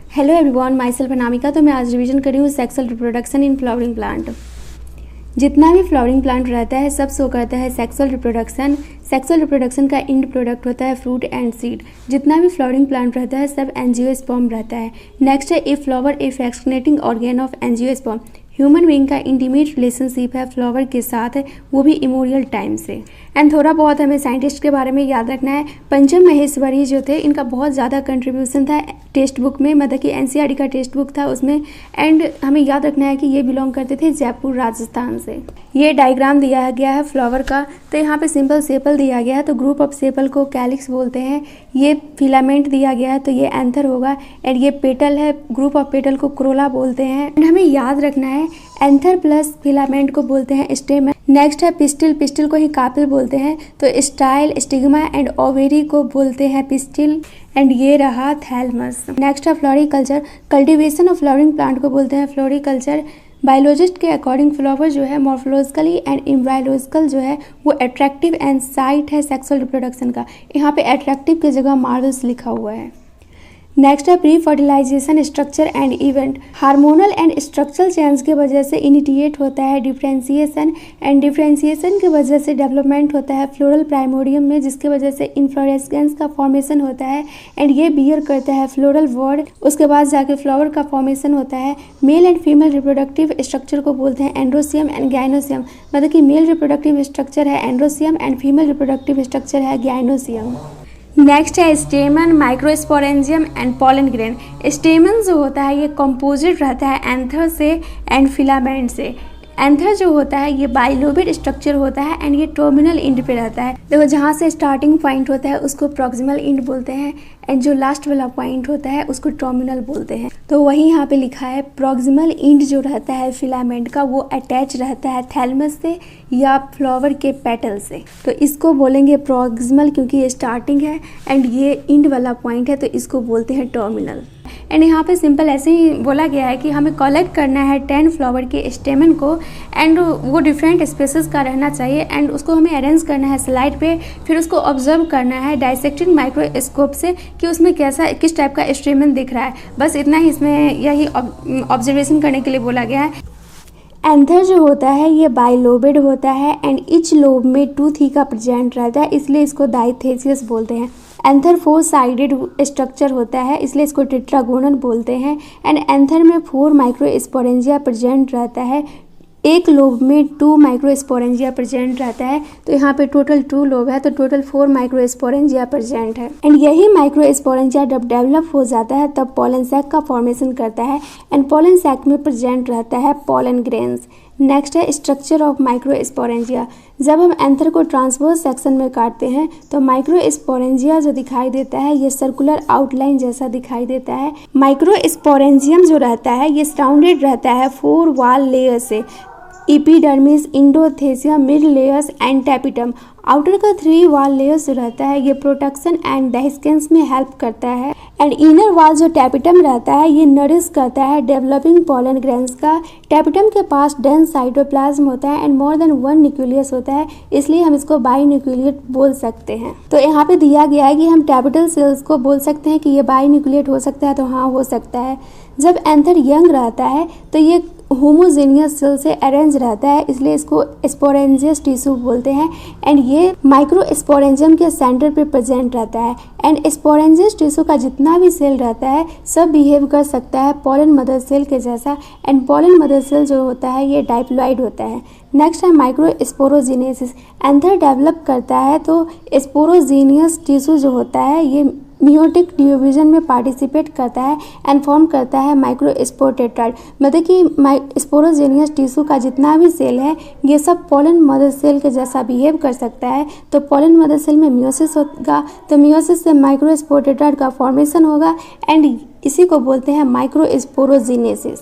Hello everyone, my self Anamika. तो मैं आज रिवीजन कर रही हूँ sexual reproduction in flowering plant. जितना भी फ्लावरिंग प्लांट रहता है सब शो करता है सेक्सुअल रिप्रोडक्शन। सेक्सुअल रिप्रोडक्शन का इंड प्रोडक्ट होता है फ्रूट एंड सीड। जितना भी फ्लावरिंग प्लांट रहता है सब एंजियोस्पर्म रहता है। नेक्स्ट है a flower a fascinating organ of angiosperm. Human being का इंटीमेट रिलेशनशिप है फ्लावर के साथ, वो भी इमोरियल टाइम से। एंड थोड़ा बहुत हमें साइंटिस्ट के बारे में याद रखना है। पंचम महेश्वरी जो थे इनका बहुत ज़्यादा कंट्रीब्यूशन था टेक्स्ट बुक में, मतलब कि एनसीईआरटी का टेक्स्ट बुक था उसमें। एंड हमें याद रखना है कि ये बिलोंग करते थे जयपुर राजस्थान से। ये डायग्राम दिया गया है फ्लावर का, तो यहाँ पे सिंपल सेपल दिया गया है, तो ग्रुप ऑफ सेपल को कैलिक्स बोलते हैं। ये फिलामेंट दिया गया है तो ये एंथर होगा। एंड ये पेटल है, ग्रुप ऑफ पेटल को क्रोला बोलते हैं। एंड हमें याद रखना है एंथर प्लस फिलामेंट को बोलते हैं स्टेम। नेक्स्ट है पिस्टिल, पिस्टिल को ही कापिल बोलते हैं। तो स्टाइल, स्टिग्मा एंड ओवेरी को बोलते हैं पिस्टिल। एंड ये रहा थैलमस। नेक्स्ट है floriculture, cultivation of flowering plant को बोलते हैं फ्लोरिकल्चर। बायोलॉजिस्ट के अकॉर्डिंग फ्लावर जो है मॉर्फोलॉजिकली एंड एम्ब्रायोलॉजिकल जो है वो अट्रैक्टिव एंड साइट है सेक्सुअल रिप्रोडक्शन का। यहाँ पे अट्रैक्टिव की जगह मार्वल्स लिखा हुआ है। नेक्स्ट है pre fertilisation structure and event. Hormonal and structural change की वजह से इनिटिएट होता है डिफ्रेंशिएशन, एंड डिफ्रेंशिएशन की वजह से डेवलपमेंट होता है फ्लोरल प्राइमोडियम में, जिसकी वजह से इन्फ्लोरेस्केंस का फॉर्मेशन होता है। एंड ये बियर करता है फ्लोरल वॉर्ड। उसके बाद जाके फ्लावर का फॉर्मेशन होता है। Male and female reproductive structure को बोलते हैं एंड्रोसियम एंड गाइनोसियम, मतलब कि मेल रिप्रोडक्टिव स्ट्रक्चर है androecium and female reproductive structure है गाइनोसियम। नेक्स्ट है स्टेमन, माइक्रोस्पोरेंजियम एंड पॉलन ग्रेन। स्टेमन जो होता है ये कंपोजिट रहता है एंथर से एंड फिलामेंट से। एंथर जो होता है ये बाइलोबिड स्ट्रक्चर होता है एंड ये टर्मिनल इंड पे रहता है। देखो जहाँ से स्टार्टिंग पॉइंट होता है उसको प्रॉक्सिमल इंड बोलते हैं, एंड जो लास्ट वाला पॉइंट होता है उसको टर्मिनल बोलते हैं। तो वही यहाँ पे लिखा है प्रॉक्सिमल इंड जो रहता है फिलामेंट का वो अटैच रहता है थैलमस से या फ्लावर के पेटल से, तो इसको बोलेंगे प्रॉक्सिमल क्योंकि ये स्टार्टिंग है। एंड ये इंड वाला पॉइंट है तो इसको बोलते हैं टर्मिनल। एंड यहाँ पे सिंपल ऐसे ही बोला गया है कि हमें कलेक्ट करना है 10 फ्लावर के स्टेमन को, एंड वो डिफरेंट स्पेसेस का रहना चाहिए। एंड उसको हमें अरेंज करना है स्लाइड पे, फिर उसको ऑब्जर्व करना है डायसेक्टिंग माइक्रोस्कोप से कि उसमें कैसा किस टाइप का स्टेमन दिख रहा है। बस इतना ही इसमें यही ऑब्जर्वेशन करने के लिए बोला गया है। एंथर जो होता है ये बाइलोबिड होता है एंड इच लोब में टूथ ही का प्रेजेंट रहता है, इसलिए इसको डाइथेसियस बोलते हैं। एंथर 4 साइडेड स्ट्रक्चर होता है इसलिए इसको टेट्रागोनल बोलते हैं। एंड एंथर में 4 माइक्रोस्पोरेंजिया प्रेजेंट रहता है। एक लोब में 2 माइक्रोस्पोरेंजिया प्रेजेंट रहता है, तो यहाँ पे टोटल 2 लोब है तो टोटल 4 माइक्रोस्पोरेंजिया प्रेजेंट है। एंड यही माइक्रोस्पोरेंजिया जब डेवलप हो जाता है तब पॉलन सैक का फॉर्मेशन करता है, एंड पॉलन सैक में प्रेजेंट रहता है पॉलन ग्रेन्स। नेक्स्ट है स्ट्रक्चर ऑफ माइक्रोस्पोरेंजिया। जब हम एंथर को ट्रांसवर्स सेक्शन में काटते हैं तो माइक्रोस्पोरेंजिया जो दिखाई देता है ये सर्कुलर आउटलाइन जैसा दिखाई देता है। माइक्रोस्पोरेंजियम जो रहता है ये सराउंडेड रहता है 4 वॉल लेयर से, epidermis, endothecia, mid layers and tapetum. Outer का 3 वॉल लेयर्स जो रहता है ये प्रोटेक्शन एंड डेस्केंस में हेल्प करता है। एंड इनर वॉल जो टैपिटम रहता है ये नरिश करता है डेवलपिंग पॉलन ग्रेन्स का। टैपिटम के पास डेंस साइटोप्लाज्म होता है एंड मोर देन 1 न्यूक्लियस होता है, इसलिए हम इसको बाई न्यूक्लिएट बोल सकते हैं। तो यहाँ पे दिया गया है कि हम टैपिटल सेल्स को बोल सकते हैं कि ये बाई न्यूक्लिएट हो सकता है, तो हाँ हो सकता है। जब एंथर यंग रहता है तो ये होमोजेनियस सेल से अरेंज रहता है, इसलिए इसको स्पोरेंजियस टिश्यू बोलते हैं। एंड ये माइक्रोस्पोरेंजियम के सेंटर पे प्रेजेंट रहता है। एंड स्पोरेंजियस टिश्यू का जितना भी सेल रहता है सब बिहेव कर सकता है पॉलन मदर सेल के जैसा। एंड पॉलन मदर सेल जो होता है ये डाइप्लॉइड होता है। नेक्स्ट है माइक्रोस्पोरोजेनेसिस। एंथर डेवलप करता है तो स्पोरोजेनियस टिश्यू जो होता है ये मियोटिक डिवीजन में पार्टिसिपेट करता है एंड फॉर्म करता है माइक्रोस्पोरेटेड, मतलब कि स्पोरोजेनियस टिश्यू का जितना भी सेल है ये सब पॉलन मदर सेल के जैसा बिहेव कर सकता है। तो पॉलन मदर सेल में मियोसिस होगा, तो मियोसिस से माइक्रोस्पोरेटेड का फॉर्मेशन होगा एंड इसी को बोलते हैं माइक्रोस्पोरोजेनेसिस।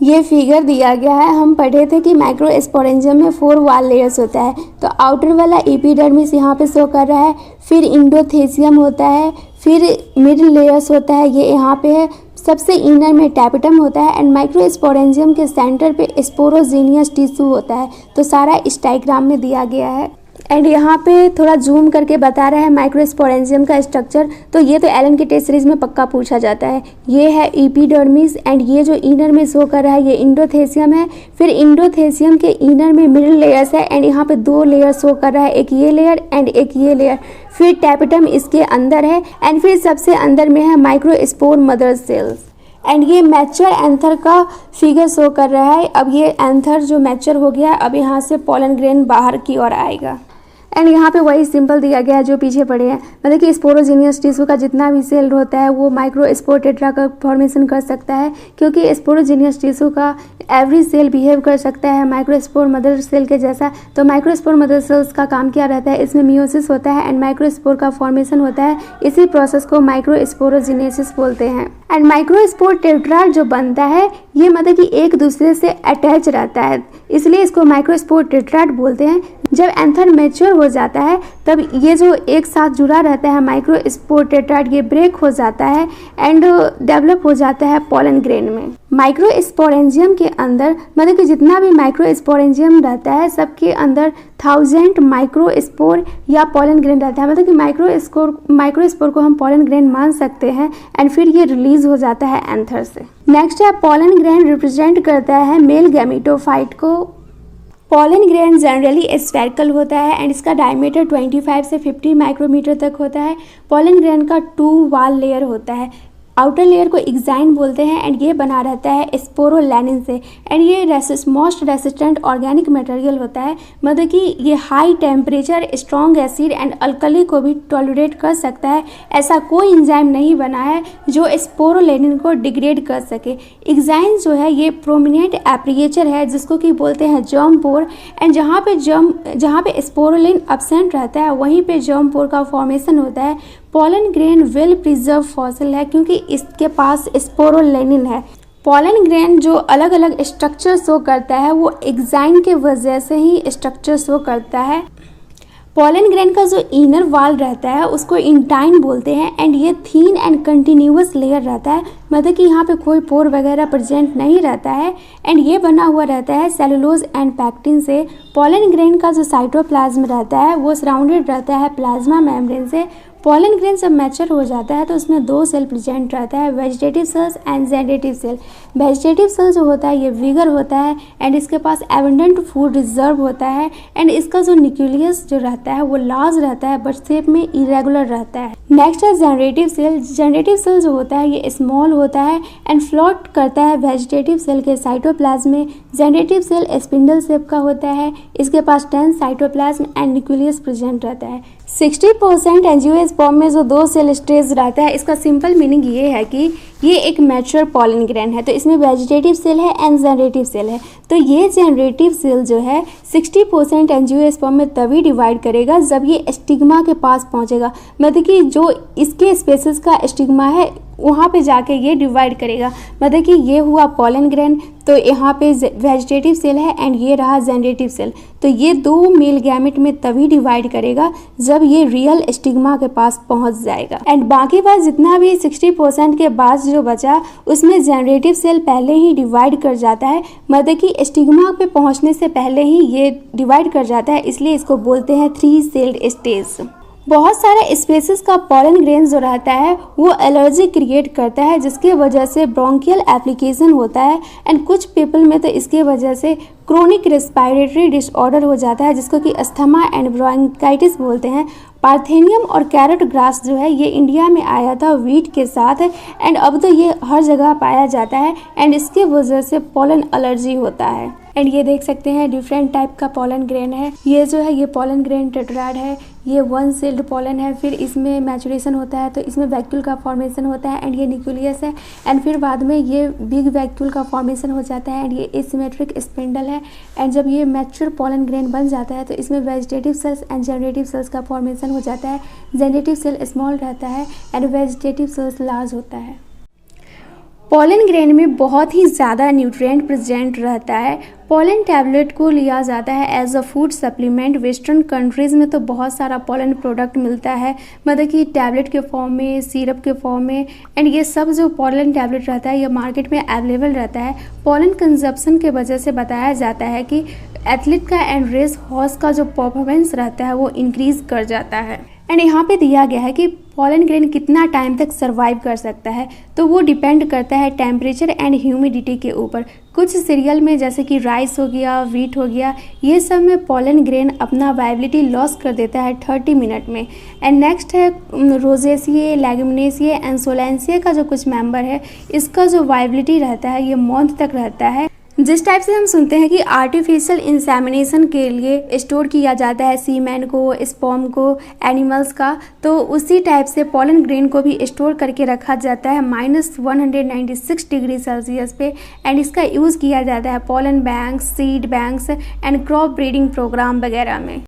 ये फिगर दिया गया है, हम पढ़े थे कि माइक्रोस्पोरेंजियम में 4 वॉल लेयर्स होता है, तो आउटर वाला एपिडर्मिस यहाँ पे शो कर रहा है, फिर इंडोथेसियम होता है, फिर मिड लेयर्स होता है ये यहाँ पे है, सबसे इनर में टैपिटम होता है एंड माइक्रोस्पोरेंजियम के सेंटर पे स्पोरोजेनियस टिश्यू होता है। तो सारा इस डायग्राम में दिया गया है। एंड यहाँ पे थोड़ा जूम करके बता रहा है माइक्रोस्पोरेंजियम का स्ट्रक्चर। तो ये तो एलन की टेस्ट सीरीज में पक्का पूछा जाता है। ये है एपिडर्मिस एंड ये जो इनर में शो कर रहा है ये इंडोथेसियम है। फिर इंडोथेसियम के इनर में मिडिल लेयर्स है एंड यहाँ पे 2 लेयर शो कर रहा है, एक ये लेयर एंड एक ये लेयर। फिर टैपेटम इसके अंदर है एंड फिर सबसे अंदर में है माइक्रोस्पोर मदर सेल्स। एंड ये मैच्योर एंथर का फिगर शो कर रहा है। अब ये एंथर जो मैच्योर हो गया है, अब यहाँ से पॉलन ग्रेन बाहर की ओर आएगा। एंड यहाँ पे वही सिंपल दिया गया है जो पीछे पड़े हैं, मतलब कि स्पोरोजीनियस टिश्यू का जितना भी सेल होता है वो माइक्रोस्पोर टेट्रा का फॉर्मेशन कर सकता है, क्योंकि स्पोरोजीनियस टिश्यू का एवरी सेल बिहेव कर सकता है माइक्रोस्पोर मदर सेल के जैसा। तो माइक्रोस्पोर मदर सेल्स का काम क्या रहता है, इसमें मियोसिस होता है एंड माइक्रोस्पोर का फॉर्मेशन होता है। इसी प्रोसेस को माइक्रोस्पोरोजीनेसिस बोलते हैं। एंड माइक्रोस्पोर टेट्रा जो बनता है ये मतलब कि एक दूसरे से अटैच रहता है, इसलिए इसको माइक्रोस्पोर टेट्राड बोलते हैं। जब एंथर मैच्योर हो जाता है तब ये जो एक साथ जुड़ा रहता है माइक्रोस्पोर टेट्राड ये ब्रेक हो जाता है एंड डेवलप हो जाता है पॉलन ग्रेन में। माइक्रोस्पोरेंजियम के अंदर मतलब कि जितना भी माइक्रोस्पोरेंजियम रहता है सबके अंदर 1000 माइक्रोस्पोर या पॉलन ग्रेन रहता है, मतलब कि माइक्रोस्पोर को हम पॉलन ग्रेन मान सकते हैं एंड फिर ये रिलीज हो जाता है एंथर से। नेक्स्ट है पॉलन ग्रेन रिप्रेजेंट करता है मेल गैमेटोफाइट को। पॉलन ग्रेन जनरली स्फेरिकल होता है एंड इसका डायमीटर 25 से 50 माइक्रोमीटर तक होता है। पॉलन ग्रेन का 2 वाल लेयर होता है। आउटर लेयर को एक्साइन बोलते हैं एंड ये बना रहता है स्पोरोलैनिन से एंड ये मोस्ट रेसिस्टेंट ऑर्गेनिक मटेरियल होता है, मतलब कि ये high temperature strong acid and alkali को भी टॉलरेट कर सकता है। ऐसा कोई एंजाइम नहीं बना है जो स्पोरोलैनिन को डिग्रेड कर सके। एक्साइन जो है ये प्रोमिनेंट एपरेचर है जिसको कि बोलते हैं जर्म पोर एंड जहाँ पे स्पोरोलिन एब्सेंट रहता है वहीं पे जर्म पोर का फॉर्मेशन होता है। Pollen grain well preserve fossil है क्योंकि इसके पास स्पोरोलेनिन है। पॉलन ग्रेन जो अलग अलग स्ट्रक्चर शो करता है वो एक्साइन के वजह से ही स्ट्रक्चर शो करता है। पॉलन ग्रेन का जो इनर वाल रहता है उसको इंटाइन बोलते हैं एंड ये थीन एंड कंटिन्यूअस लेयर रहता है, मतलब कि यहाँ पे कोई पोर वगैरह प्रेजेंट नहीं रहता है एंड ये बना हुआ रहता है सेलुलोज एंड पैक्टिन से। पॉलन ग्रेन का जो साइटोप्लाज्म रहता है वो सराउंडेड रहता है प्लाज्मा मेम्ब्रेन से। पॉलन ग्रेन जब मैच्योर हो जाता है तो उसमें 2 सेल प्रेजेंट रहता है, vegetative cells and generative cell. Vegetative cell जो होता है ये विगर होता है एंड इसके पास एबंडेंट फूड रिजर्व होता है एंड इसका जो न्यूक्लियस जो रहता है वो लार्ज रहता है बट शेप में इरेगुलर रहता है। नेक्स्ट है जनरेटिव सेल। जनरेटिव सेल जो होता है ये स्मॉल होता है एंड फ्लोट करता है वेजिटेटिव सेल के साइटोप्लाज्म में। जनरेटिव सेल स्पिंडल शेप का होता है, इसके पास 10 साइटोप्लाज्म एंड न्यूक्लियस प्रेजेंट रहता है। 60% एंजियोस्पर्म में जो 2 सेल स्टेज रहता है इसका सिंपल मीनिंग ये है कि ये एक मैच्योर पॉलन ग्रेन है, तो इसमें वेजिटेटिव सेल है एंड जनरेटिव सेल है। तो ये जनरेटिव सेल जो है 60% एंजियोस्पर्म में तभी डिवाइड करेगा जब ये स्टिग्मा के पास पहुंचेगा, मतलब कि जो इसके स्पेसिस का स्टिग्मा है वहाँ पे जाके ये डिवाइड करेगा। मतलब कि ये हुआ पॉलन ग्रेन, तो यहाँ पे वेजिटेटिव सेल है एंड ये रहा जनरेटिव सेल। तो ये 2 मेल गैमेट में तभी डिवाइड करेगा जब ये रियल स्टिग्मा के पास पहुँच जाएगा। एंड बाकी बात जितना भी 60% के बाद जो बचा उसमें जनरेटिव सेल पहले ही डिवाइड कर जाता है, मतलब कि स्टिग्मा पे पहुँचने से पहले ही ये डिवाइड कर जाता है, इसलिए इसको बोलते हैं 3 सेल्ड स्टेज। बहुत सारे स्पेसीज का पॉलन ग्रेन जो रहता है वो एलर्जी क्रिएट करता है जिसकी वजह से ब्रोंकियल एप्लीकेशन होता है एंड कुछ पीपल में तो इसके वजह से क्रोनिक रेस्पिरेटरी डिसऑर्डर हो जाता है जिसको कि अस्थमा एंड ब्रोंकाइटिस बोलते हैं। पार्थेनियम और कैरेट ग्रास जो है ये इंडिया में आया था वीट के साथ एंड अब तो ये हर जगह पाया जाता है एंड इसके वजह से पॉलन एलर्जी होता है। एंड ये देख सकते हैं डिफरेंट टाइप का पॉलन ग्रेन है। ये जो है ये पॉलन ग्रेन टेट्राड है, ये 1 सेल्ड पॉलन है, फिर इसमें मैचुरेशन होता है तो इसमें वैक्यूल का फॉर्मेशन होता है एंड ये न्यूक्लियस है एंड फिर बाद में ये बिग वैक्यूल का फॉर्मेशन हो जाता है एंड ये एसिमेट्रिक स्पिंडल है। एंड जब ये मैच्योर पॉलन ग्रेन बन जाता है तो इसमें vegetative cells and generative cells का फॉर्मेशन हो जाता है। जनरेटिव सेल स्मॉल रहता है एंड वेजिटेटिव सेल्स लार्ज होता है। पॉलन ग्रेन में बहुत ही ज़्यादा न्यूट्रिएंट प्रेजेंट रहता है। पॉलन टैबलेट को लिया जाता है as a food supplement. Western countries में तो बहुत सारा पॉलन प्रोडक्ट मिलता है, मतलब कि टैबलेट के फॉर्म में, सिरप के फॉर्म में, एंड ये सब जो पॉलन टैबलेट रहता है ये मार्केट में अवेलेबल रहता है। पॉलन कंजप्शन के वजह से बताया जाता है कि एथलीट का एंड रेस हॉर्स का जो परफॉर्मेंस रहता है वो इंक्रीज़ कर जाता है। एंड यहाँ पे दिया गया है कि पॉलन ग्रेन कितना टाइम तक सर्वाइव कर सकता है, तो वो डिपेंड करता है टेम्परेचर एंड ह्यूमिडिटी के ऊपर। कुछ सीरियल में जैसे कि राइस हो गया, व्हीट हो गया, ये सब में पॉलन ग्रेन अपना वाइबिलिटी लॉस कर देता है 30 मिनट में। एंड नेक्स्ट है रोजेसिए, लेगुमिनेसिए एंड सोलेंसिए का जो कुछ मेंबर है, इसका जो वाइबिलिटी रहता है ये मंथ तक रहता है। जिस टाइप से हम सुनते हैं कि आर्टिफिशियल इंसेमिनेशन के लिए स्टोर किया जाता है सीमेन को, स्पर्म को, एनिमल्स का, तो उसी टाइप से पॉलन ग्रेन को भी स्टोर करके रखा जाता है -196 डिग्री सेल्सियस पे। एंड इसका यूज़ किया जाता है pollen banks, seed banks and crop breeding programme वगैरह में।